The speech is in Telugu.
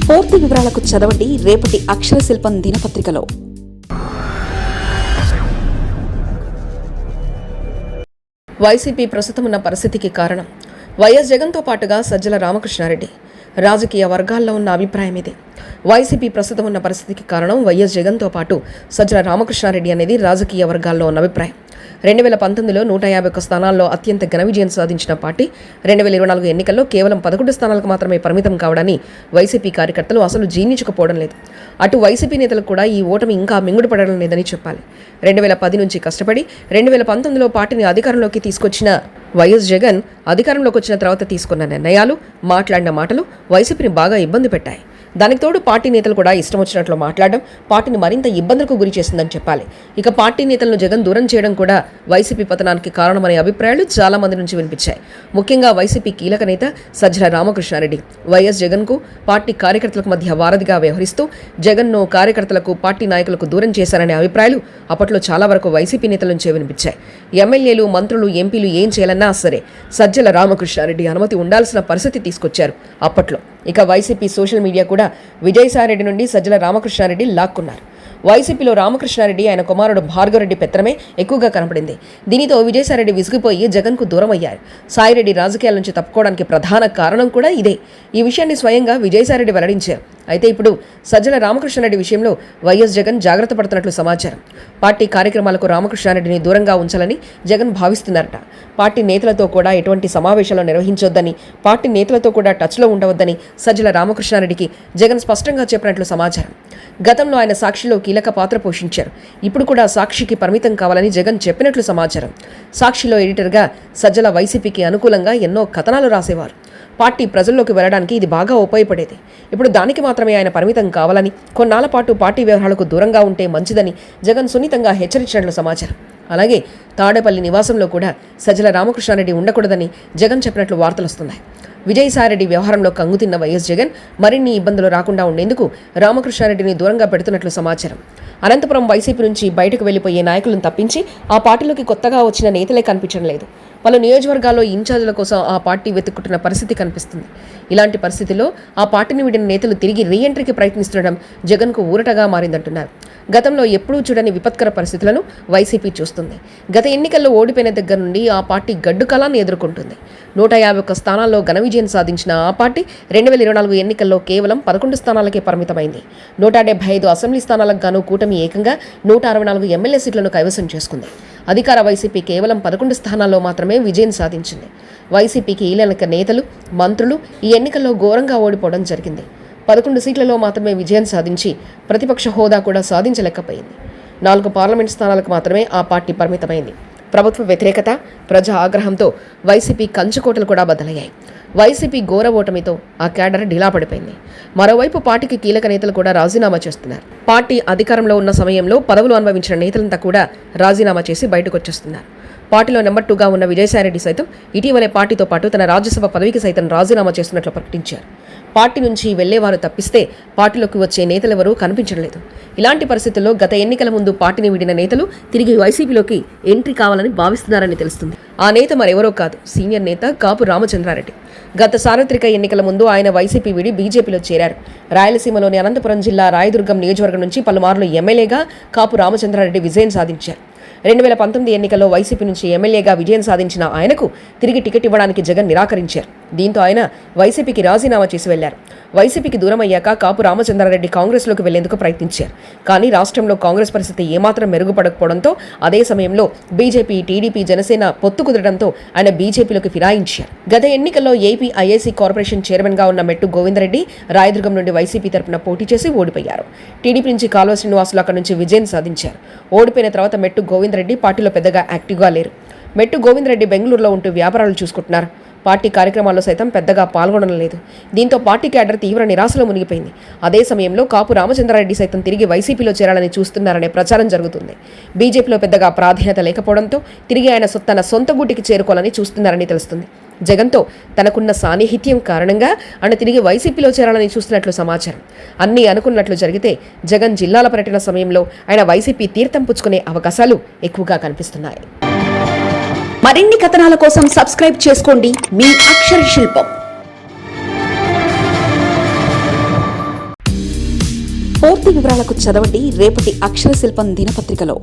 పూర్తి వివరాలకు చదవండి రేపటి అక్షర శిల్పం దినపత్రికలో. వైసీపీ ప్రస్తుతం ఉన్న పరిస్థితికి కారణం వైఎస్ జగన్తో పాటుగా సజ్జల రామకృష్ణారెడ్డి. రాజకీయ వర్గాల్లో ఉన్న అభిప్రాయం ఇది. వైసీపీ ప్రస్తుతం ఉన్న పరిస్థితికి కారణం వైఎస్ జగన్తో పాటు సజ్జల రామకృష్ణారెడ్డి అనేది రాజకీయ వర్గాల్లో ఉన్న అభిప్రాయం. 2019లో 151 స్థానాల్లో అత్యంత ఘన విజయం సాధించిన పార్టీ 2024 ఎన్నికల్లో కేవలం 11 స్థానాలకు మాత్రమే పరిమితం కావడాన్ని వైసీపీ కార్యకర్తలు అసలు జీర్ణించుకుపోవడం లేదు. అటు వైసీపీ నేతలకు కూడా ఈ ఓటమి ఇంకా మింగుడు పడడం లేదని చెప్పాలి. 2010 నుంచి కష్టపడి 2019లో పార్టీని అధికారంలోకి తీసుకొచ్చిన వైఎస్ జగన్ అధికారంలోకి వచ్చిన తర్వాత తీసుకున్న నిర్ణయాలు, మాట్లాడిన మాటలు వైసీపీని బాగా ఇబ్బంది పెట్టాయి. దానికి తోడు పార్టీ నేతలు కూడా ఇష్టం వచ్చినట్లు మాట్లాడడం పార్టీని మరింత ఇబ్బందులకు గురి చేసిందని చెప్పాలి. ఇక పార్టీ నేతలను జగన్ దూరం చేయడం కూడా వైసీపీ పతనానికి కారణమనే అభిప్రాయాలు చాలా మంది నుంచి వినిపించాయి. ముఖ్యంగా వైసీపీ కీలక నేత సజ్జల రామకృష్ణారెడ్డి వైఎస్ జగన్కు పార్టీ కార్యకర్తలకు మధ్య వారధిగా వ్యవహరిస్తూ జగన్ను కార్యకర్తలకు పార్టీ నాయకులకు దూరం చేశారనే అభిప్రాయాలు అప్పట్లో చాలా వరకు వైసీపీ నేతల నుంచే వినిపించాయి. ఎమ్మెల్యేలు, మంత్రులు, ఎంపీలు ఏం చేయాలన్నా సరే సజ్జల రామకృష్ణారెడ్డి అనుమతి ఉండాల్సిన పరిస్థితి తీసుకొచ్చారు అప్పట్లో. ఇక వైసీపీ సోషల్ మీడియా కూడా విజయసాయిరెడ్డి నుండి సజ్జల రామకృష్ణారెడ్డి లాక్కున్నారు. వైసీపీలో రామకృష్ణారెడ్డి, ఆయన కుమారుడు భార్గవరెడ్డి పెత్తనమే ఎక్కువగా కనపడింది. దీనితో విజయసాయిరెడ్డి విసిగిపోయి జగన్కు దూరం అయ్యారు. సాయిరెడ్డి రాజకీయాల నుంచి తప్పుకోవడానికి ప్రధాన కారణం కూడా ఇదే. ఈ విషయాన్ని స్వయంగా విజయసాయిరెడ్డి వెల్లడించారు. అయితే ఇప్పుడు సజ్జల రామకృష్ణారెడ్డి విషయంలో వైఎస్ జగన్ జాగ్రత్త పడుతున్నట్లు సమాచారం. పార్టీ కార్యక్రమాలకు రామకృష్ణారెడ్డిని దూరంగా ఉంచాలని జగన్ భావిస్తున్నారట. పార్టీ నేతలతో కూడా ఎటువంటి సమావేశాలు నిర్వహించొద్దని, పార్టీ నేతలతో కూడా టచ్లో ఉండవద్దని సజ్జల రామకృష్ణారెడ్డికి జగన్ స్పష్టంగా చెప్పినట్లు సమాచారం. గతంలో ఆయన సాక్షిలో కీలక పాత్ర పోషించారు. ఇప్పుడు కూడా సాక్షికి పరిమితం కావాలని జగన్ చెప్పినట్లు సమాచారం. సాక్షిలో ఎడిటర్గా సజ్జల వైసీపీకి అనుకూలంగా ఎన్నో కథనాలు రాసేవారు. పార్టీ ప్రజల్లోకి వెళ్లడానికి ఇది బాగా ఉపయోగపడేది. ఇప్పుడు దానికి మాత్రమే ఆయన పరిమితం కావాలని, కొన్నాళ్ల పాటు పార్టీ వ్యవహారాలకు దూరంగా ఉంటే మంచిదని జగన్ సున్నితంగా హెచ్చరించినట్లు సమాచారం. అలాగే తాడేపల్లి నివాసంలో కూడా సజ్జల రామకృష్ణారెడ్డి ఉండకూడదని జగన్ చెప్పినట్లు వార్తలు వస్తున్నాయి. విజయసాయిరెడ్డి వ్యవహారంలో కంగుతిన్న వైఎస్ జగన్ మరిన్ని ఇబ్బందులు రాకుండా ఉండేందుకు రామకృష్ణారెడ్డిని దూరంగా పెడుతున్నట్లు సమాచారం. అనంతపురం వైసీపీ నుంచి బయటకు వెళ్లిపోయే నాయకులను తప్పించి ఆ పార్టీలోకి కొత్తగా వచ్చిన నేతలే కనిపించడం లేదు. పలు నియోజకవర్గాల్లో ఇన్ఛార్జీల కోసం ఆ పార్టీ వెతుక్కుంటున్న పరిస్థితి కనిపిస్తుంది. ఇలాంటి పరిస్థితిలో ఆ పార్టీని వీడిన నేతలు తిరిగి రీఎంట్రీకి ప్రయత్నిస్తుండడం జగన్కు ఊరటగా మారిందంటున్నారు. గతంలో ఎప్పుడూ చూడని విపత్కర పరిస్థితులను వైసీపీ చూస్తుంది. గత ఎన్నికల్లో ఓడిపోయిన దగ్గర నుండి ఆ పార్టీ గడ్డు కాలాన్ని ఎదుర్కొంటుంది. 151 స్థానాల్లో ఘన విజయం సాధించిన ఆ పార్టీ 2024 ఎన్నికల్లో కేవలం 11 స్థానాలకే పరిమితమైంది. 175 అసెంబ్లీ స్థానాలకు గాను కూటమి ఏకంగా 164 ఎమ్మెల్యే సీట్లను కైవసం చేసుకుంది. అధికార వైసీపీ కేవలం 11 స్థానాల్లో మాత్రమే విజయం సాధించింది. వైసీపీకి కీలక నేతలు, మంత్రులు ఈ ఎన్నికల్లో ఘోరంగా ఓడిపోవడం జరిగింది. 11 సీట్లలో మాత్రమే విజయం సాధించి ప్రతిపక్ష హోదా కూడా సాధించలేకపోయింది. 4 పార్లమెంట్ స్థానాలకు మాత్రమే ఆ పార్టీ పరిమితమైంది. ప్రభుత్వ వ్యతిరేకత, ప్రజా ఆగ్రహంతో వైసీపీ కంచుకోటలు కూడా బద్దలయ్యాయి. వైసీపీ ఘోర ఓటమితో ఆ క్యాడర్ ఢిలా పడిపోయింది. మరోవైపు పార్టీకి కీలక నేతలు కూడా రాజీనామా చేస్తున్నారు. పార్టీ అధికారంలో ఉన్న సమయంలో పదవులు అనుభవించిన నేతలంతా కూడా రాజీనామా చేసి బయటకు వచ్చేస్తున్నారు. పార్టీలో నెంబర్ 2గా ఉన్న విజయసాయిరెడ్డి సైతం ఇటీవలే పార్టీతో పాటు తన రాజ్యసభ పదవికి సైతం రాజీనామా చేస్తున్నట్లు ప్రకటించారు. పార్టీ నుంచి వెళ్లేవారు తప్పిస్తే పార్టీలోకి వచ్చే నేతలెవరూ కనిపించడం లేదు. ఇలాంటి పరిస్థితుల్లో గత ఎన్నికల ముందు పార్టీని వీడిన నేతలు తిరిగి వైసీపీలోకి ఎంట్రీ కావాలని భావిస్తున్నారని తెలుస్తుంది. ఆ నేత మరెవరో కాదు, సీనియర్ నేత కాపు రామచంద్రారెడ్డి. గత సార్వత్రిక ఎన్నికల ముందు ఆయన వైసీపీ వీడి బీజేపీలో చేరారు. రాయలసీమలోని అనంతపురం జిల్లా రాయదుర్గం నియోజకవర్గం నుంచి పలుమార్లు ఎమ్మెల్యేగా కాపు రామచంద్రారెడ్డి విజయం సాధించారు. 2019 ఎన్నికల్లో వైసీపీ నుంచి ఎమ్మెల్యేగా విజయం సాధించిన ఆయనకు తిరిగి టికెట్ ఇవ్వడానికి జగన్ నిరాకరించారు. దీంతో ఆయన వైసీపీకి రాజీనామా చేసి వెళ్లారు. వైసీపీకి దూరం అయ్యాక కాపు రామచంద్రారెడ్డి కాంగ్రెస్లోకి వెళ్లేందుకు ప్రయత్నించారు. కానీ రాష్ట్రంలో కాంగ్రెస్ పరిస్థితి ఏమాత్రం మెరుగుపడకపోవడంతో అదే సమయంలో బీజేపీ, టీడీపీ, జనసేన పొత్తు కుదరడంతో ఆయన బీజేపీలోకి ఫిరాయించారు. గత ఎన్నికల్లో ఏపీ ఐఏసీ కార్పొరేషన్ చైర్మన్గా ఉన్న మెట్టు గోవిందరెడ్డి రాయదుర్గం నుండి వైసీపీ తరపున పోటీ చేసి ఓడిపోయారు. టీడీపీ నుంచి కాల్వ శ్రీనివాసులు అక్కడి నుంచి విజయం సాధించారు. ఓడిపోయిన తర్వాత మెట్టు గోవిందరెడ్డి పార్టీలో పెద్దగా యాక్టివ్గా లేరు. మెట్టు గోవిందరెడ్డి బెంగళూరులో ఉంటూ వ్యాపారాలు చూసుకుంటున్నారు. పార్టీ కార్యక్రమాల్లో సైతం పెద్దగా పాల్గొనడం లేదు. దీంతో పార్టీ క్యాడర్ తీవ్ర నిరాశలో మునిగిపోయింది. అదే సమయంలో కాపు రామచంద్రారెడ్డి సైతం తిరిగి వైసీపీలో చేరాలని చూస్తున్నారనే ప్రచారం జరుగుతుంది. బీజేపీలో పెద్దగా ప్రాధాన్యత లేకపోవడంతో తిరిగి ఆయన తన సొంత గూటికి చేరుకోవాలని చూస్తున్నారని తెలుస్తుంది. జగన్తో తనకున్న సాన్నిహిత్యం కారణంగా ఆయన తిరిగి వైసీపీలో చేరాలని చూస్తున్నట్లు సమాచారం. అన్నీ అనుకున్నట్లు జరిగితే జగన్ జిల్లాల పర్యటన సమయంలో ఆయన వైసీపీ తీర్థం పుచ్చుకునే అవకాశాలు ఎక్కువగా కనిపిస్తున్నాయి. మరిన్ని కథనాల కోసం సబ్స్క్రైబ్ చేసుకోండి మీ అక్షర శిల్పం. పూర్తి వివరాలకు చదవండి రేపటి అక్షర శిల్పం దినపత్రికలో.